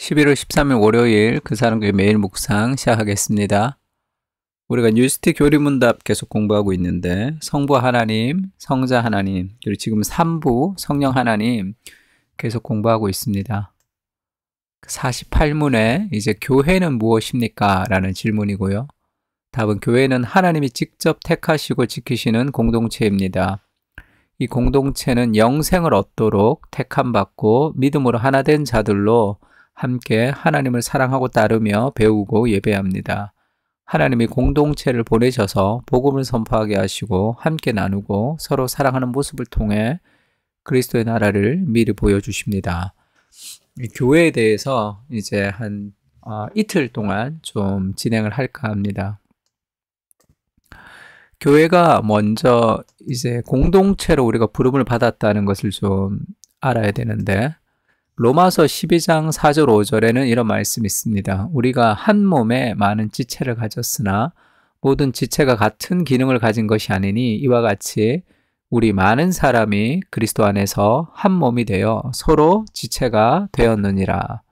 11월 13일 월요일 그 사람교회 매일 묵상 시작하겠습니다. 우리가 뉴스티 교리문답 계속 공부하고 있는데 성부 하나님, 성자 하나님, 그리고 지금 3부 성령 하나님 계속 공부하고 있습니다. 48문에 이제 교회는 무엇입니까? 라는 질문이고요. 답은 교회는 하나님이 직접 택하시고 지키시는 공동체입니다. 이 공동체는 영생을 얻도록 택함받고 믿음으로 하나 된 자들로 함께 하나님을 사랑하고 따르며 배우고 예배합니다. 하나님이 공동체를 보내셔서 복음을 선포하게 하시고 함께 나누고 서로 사랑하는 모습을 통해 그리스도의 나라를 미리 보여주십니다. 이 교회에 대해서 이제 한 이틀 동안 좀 진행을 할까 합니다. 교회가 먼저 이제 공동체로 우리가 부름을 받았다는 것을 좀 알아야 되는데 로마서 12장 4절 5절에는 이런 말씀이 있습니다. 우리가 한 몸에 많은 지체를 가졌으나 모든 지체가 같은 기능을 가진 것이 아니니 이와 같이 우리 많은 사람이 그리스도 안에서 한 몸이 되어 서로 지체가 되었느니라.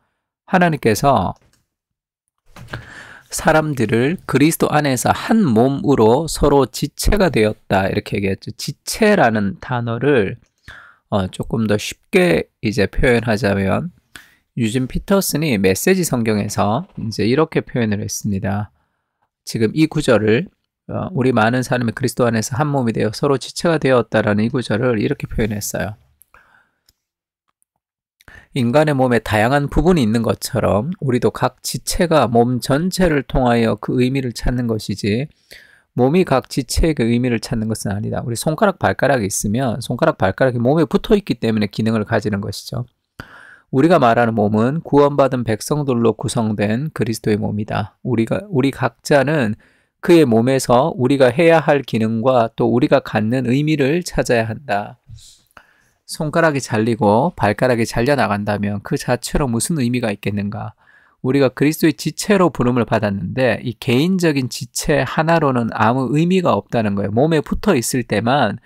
하나님께서 사람들을 그리스도 안에서 한 몸으로 서로 지체가 되었다 이렇게 얘기했죠. 지체라는 단어를 조금 더 쉽게 이제 표현하자면 유진 피터슨이 메시지 성경에서 이제 이렇게 표현을 했습니다. 지금 이 구절을 우리 많은 사람이 그리스도 안에서 한 몸이 되어 서로 지체가 되었다라는 이 구절을 이렇게 표현했어요. 인간의 몸에 다양한 부분이 있는 것처럼 우리도 각 지체가 몸 전체를 통하여 그 의미를 찾는 것이지 몸이 각 지체의 그 의미를 찾는 것은 아니다. 우리 손가락, 발가락이 있으면 손가락, 발가락이 몸에 붙어 있기 때문에 기능을 가지는 것이죠. 우리가 말하는 몸은 구원받은 백성들로 구성된 그리스도의 몸이다. 우리 각자는 그의 몸에서 우리가 해야 할 기능과 또 우리가 갖는 의미를 찾아야 한다. 손가락이 잘리고 발가락이 잘려나간다면 그 자체로 무슨 의미가 있겠는가? 우리가 그리스도의 지체로 부름을 받았는데 이 개인적인 지체 하나로는 아무 의미가 없다는 거예요. 몸에 붙어 있을 때만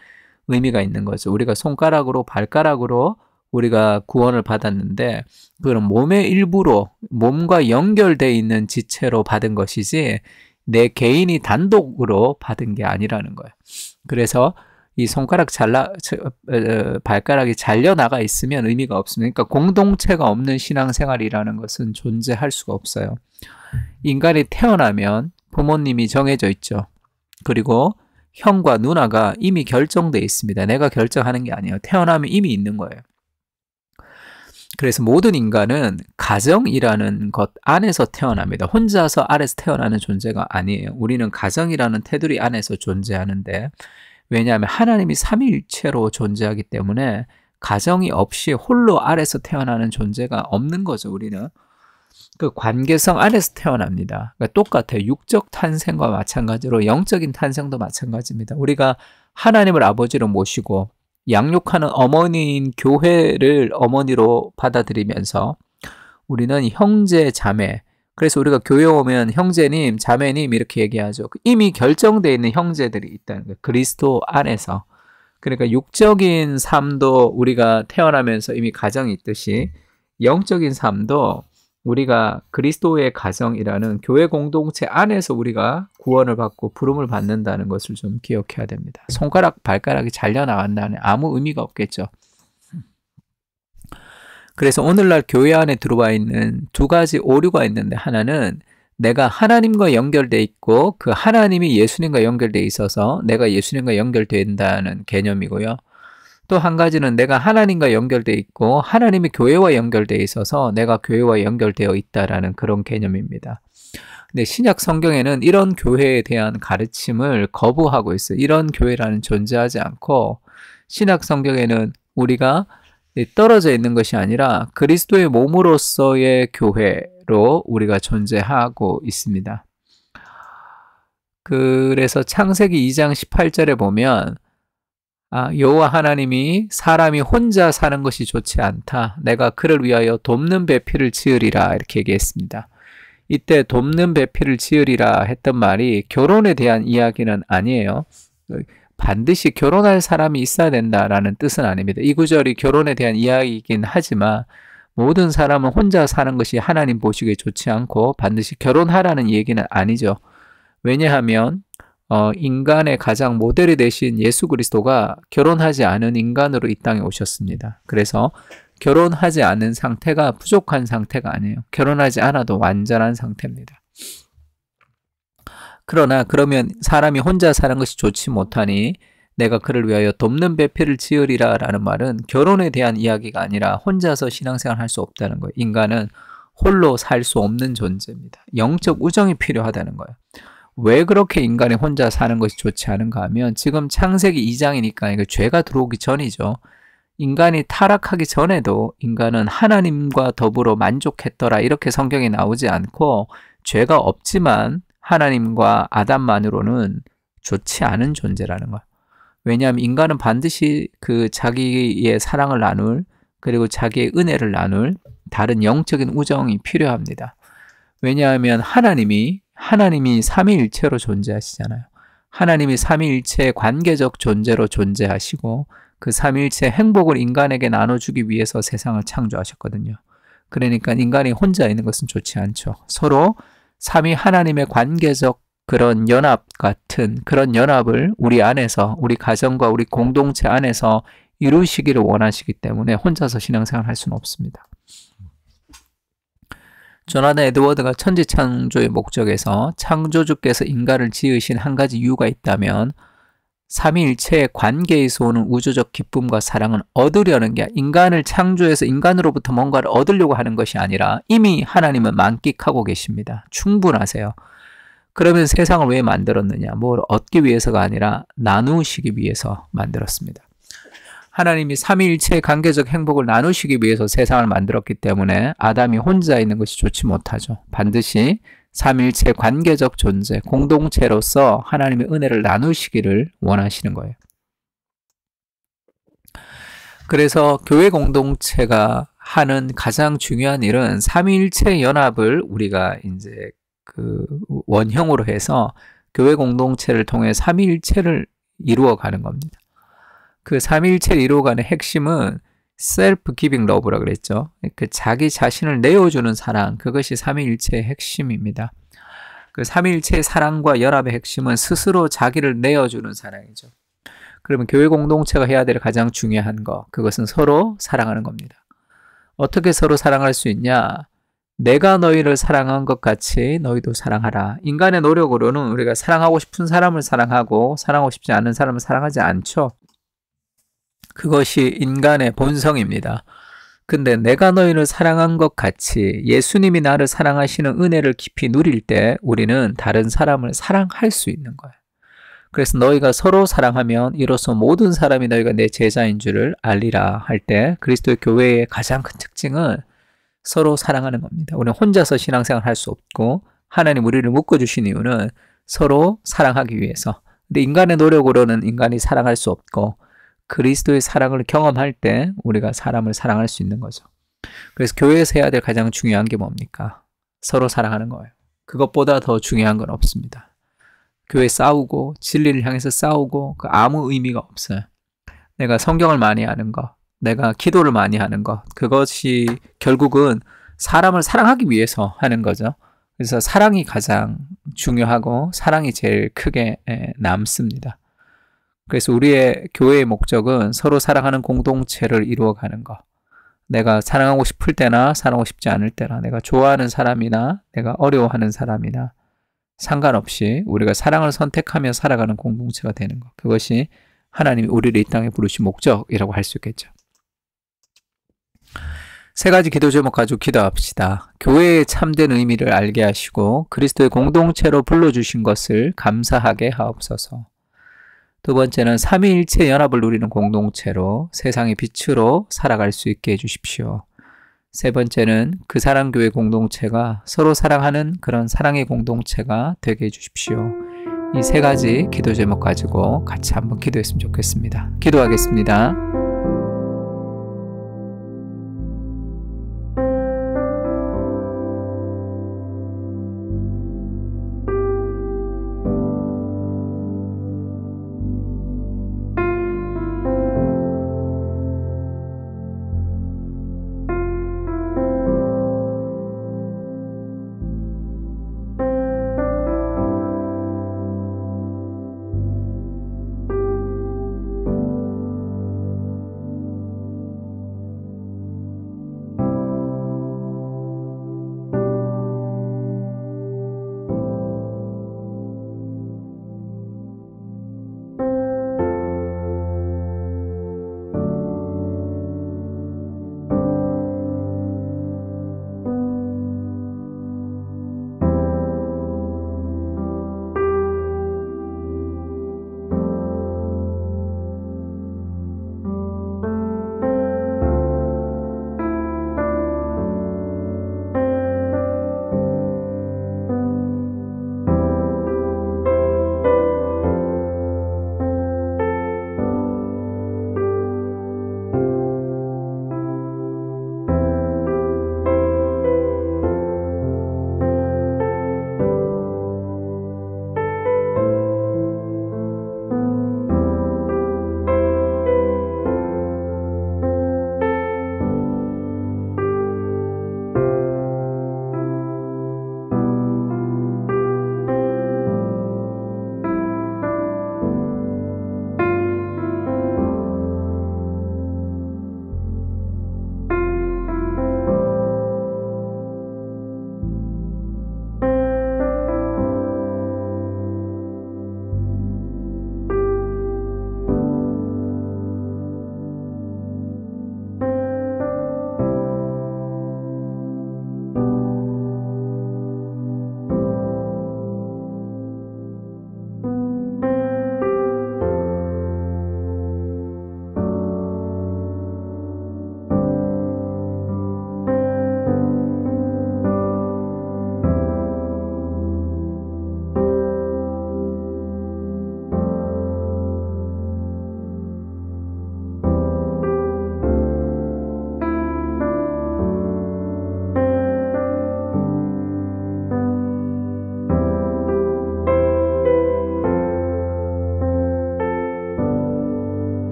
의미가 있는 거죠. 우리가 손가락으로 발가락으로 우리가 구원을 받았는데 그건 몸의 일부로 몸과 연결되어 있는 지체로 받은 것이지 내 개인이 단독으로 받은 게 아니라는 거예요. 그래서 이 손가락 발가락이 잘려나가 있으면 의미가 없습니다. 그러니까 공동체가 없는 신앙생활이라는 것은 존재할 수가 없어요. 인간이 태어나면 부모님이 정해져 있죠. 그리고 형과 누나가 이미 결정되어 있습니다. 내가 결정하는 게 아니에요. 태어나면 이미 있는 거예요. 그래서 모든 인간은 가정이라는 것 안에서 태어납니다. 혼자서 아래서 태어나는 존재가 아니에요. 우리는 가정이라는 테두리 안에서 존재하는데 왜냐하면 하나님이 삼위일체로 존재하기 때문에 가정이 없이 홀로 아래서 태어나는 존재가 없는 거죠. 우리는 그 관계성 안에서 태어납니다. 그러니까 똑같아요. 육적 탄생과 마찬가지로 영적인 탄생도 마찬가지입니다. 우리가 하나님을 아버지로 모시고 양육하는 어머니인 교회를 어머니로 받아들이면서 우리는 형제, 자매, 그래서 우리가 교회 오면 형제님, 자매님 이렇게 얘기하죠. 이미 결정되어 있는 형제들이 있다는 거예요. 그리스도 안에서. 그러니까 육적인 삶도 우리가 태어나면서 이미 가정이 있듯이 영적인 삶도 우리가 그리스도의 가정이라는 교회 공동체 안에서 우리가 구원을 받고 부름을 받는다는 것을 좀 기억해야 됩니다. 손가락, 발가락이 잘려나간다는 아무 의미가 없겠죠. 그래서 오늘날 교회 안에 들어와 있는 두 가지 오류가 있는데 하나는 내가 하나님과 연결돼 있고 그 하나님이 예수님과 연결돼 있어서 내가 예수님과 연결된다는 개념이고요. 또 한 가지는 내가 하나님과 연결돼 있고 하나님이 교회와 연결돼 있어서 내가 교회와 연결되어 있다라는 그런 개념입니다. 근데 신약 성경에는 이런 교회에 대한 가르침을 거부하고 있어요. 이런 교회라는 존재하지 않고 신약 성경에는 우리가 떨어져 있는 것이 아니라 그리스도의 몸으로서의 교회로 우리가 존재하고 있습니다. 그래서 창세기 2장 18절에 보면 여호와 하나님이 사람이 혼자 사는 것이 좋지 않다. 내가 그를 위하여 돕는 배필을 지으리라 이렇게 얘기했습니다. 이때 돕는 배필을 지으리라 했던 말이 결혼에 대한 이야기는 아니에요. 반드시 결혼할 사람이 있어야 된다라는 뜻은 아닙니다. 이 구절이 결혼에 대한 이야기이긴 하지만 모든 사람은 혼자 사는 것이 하나님 보시기에 좋지 않고 반드시 결혼하라는 얘기는 아니죠. 왜냐하면 인간의 가장 모델이 되신 예수 그리스도가 결혼하지 않은 인간으로 이 땅에 오셨습니다. 그래서 결혼하지 않은 상태가 부족한 상태가 아니에요. 결혼하지 않아도 완전한 상태입니다. 그러나 그러면 사람이 혼자 사는 것이 좋지 못하니 내가 그를 위하여 돕는 배필을 지으리라 라는 말은 결혼에 대한 이야기가 아니라 혼자서 신앙생활 할 수 없다는 거예요. 인간은 홀로 살 수 없는 존재입니다. 영적 우정이 필요하다는 거예요. 왜 그렇게 인간이 혼자 사는 것이 좋지 않은가 하면 지금 창세기 2장이니까 이거 죄가 들어오기 전이죠. 인간이 타락하기 전에도 인간은 하나님과 더불어 만족했더라 이렇게 성경에 나오지 않고 죄가 없지만 하나님과 아담만으로는 좋지 않은 존재라는 거예요. 왜냐하면 인간은 반드시 그 자기의 사랑을 나눌 그리고 자기의 은혜를 나눌 다른 영적인 우정이 필요합니다. 왜냐하면 하나님이 삼위일체로 존재하시잖아요. 하나님이 삼위일체의 관계적 존재로 존재하시고 그 삼위일체의 행복을 인간에게 나눠주기 위해서 세상을 창조하셨거든요. 그러니까 인간이 혼자 있는 것은 좋지 않죠. 서로 삼위 하나님의 관계적 그런 연합 같은 그런 연합을 우리 안에서 우리 가정과 우리 공동체 안에서 이루시기를 원하시기 때문에 혼자서 신앙생활을 할 수는 없습니다. 조나단 에드워드가 천지창조의 목적에서 창조주께서 인간을 지으신 한 가지 이유가 있다면 삼위일체의 관계에서 오는 우주적 기쁨과 사랑은 얻으려는 게 인간을 창조해서 인간으로부터 뭔가를 얻으려고 하는 것이 아니라 이미 하나님은 만끽하고 계십니다. 충분하세요. 그러면 세상을 왜 만들었느냐? 뭘 얻기 위해서가 아니라 나누시기 위해서 만들었습니다. 하나님이 삼위일체의 관계적 행복을 나누시기 위해서 세상을 만들었기 때문에 아담이 혼자 있는 것이 좋지 못하죠. 반드시 삼위일체의 관계적 존재, 공동체로서 하나님의 은혜를 나누시기를 원하시는 거예요. 그래서 교회 공동체가 하는 가장 중요한 일은 삼위일체의 연합을 우리가 이제 그 원형으로 해서 교회 공동체를 통해 삼위일체를 이루어가는 겁니다. 그 삼위일체를 이루어가는 핵심은 self giving love라고 그랬죠. 그 자기 자신을 내어주는 사랑, 그것이 삼위일체의 핵심입니다. 그 삼위일체의 사랑과 연합의 핵심은 스스로 자기를 내어주는 사랑이죠. 그러면 교회 공동체가 해야 될 가장 중요한 거, 그것은 서로 사랑하는 겁니다. 어떻게 서로 사랑할 수 있냐? 내가 너희를 사랑한 것 같이 너희도 사랑하라. 인간의 노력으로는 우리가 사랑하고 싶은 사람을 사랑하고 사랑하고 싶지 않은 사람을 사랑하지 않죠. 그것이 인간의 본성입니다. 근데 내가 너희를 사랑한 것 같이 예수님이 나를 사랑하시는 은혜를 깊이 누릴 때 우리는 다른 사람을 사랑할 수 있는 거예요. 그래서 너희가 서로 사랑하면 이로써 모든 사람이 너희가 내 제자인 줄을 알리라 할 때 그리스도의 교회의 가장 큰 특징은 서로 사랑하는 겁니다. 우리는 혼자서 신앙생활 할 수 없고 하나님 우리를 묶어주신 이유는 서로 사랑하기 위해서. 근데 인간의 노력으로는 인간이 사랑할 수 없고 그리스도의 사랑을 경험할 때 우리가 사람을 사랑할 수 있는 거죠. 그래서 교회에서 해야 될 가장 중요한 게 뭡니까? 서로 사랑하는 거예요. 그것보다 더 중요한 건 없습니다. 교회 싸우고 진리를 향해서 싸우고 그 아무 의미가 없어요. 내가 성경을 많이 하는 거, 내가 기도를 많이 하는 것, 그것이 결국은 사람을 사랑하기 위해서 하는 거죠. 그래서 사랑이 가장 중요하고 사랑이 제일 크게 남습니다. 그래서 우리의 교회의 목적은 서로 사랑하는 공동체를 이루어가는 것. 내가 사랑하고 싶을 때나 사랑하고 싶지 않을 때나 내가 좋아하는 사람이나 내가 어려워하는 사람이나 상관없이 우리가 사랑을 선택하며 살아가는 공동체가 되는 것. 그것이 하나님이 우리를 이 땅에 부르신 목적이라고 할 수 있겠죠. 세 가지 기도 제목 가지고 기도합시다. 교회의 참된 의미를 알게 하시고 그리스도의 공동체로 불러주신 것을 감사하게 하옵소서. 두 번째는 삼위일체 연합을 누리는 공동체로 세상의 빛으로 살아갈 수 있게 해주십시오. 세 번째는 그 사랑교회 공동체가 서로 사랑하는 그런 사랑의 공동체가 되게 해주십시오. 이 세 가지 기도 제목 가지고 같이 한번 기도했으면 좋겠습니다. 기도하겠습니다.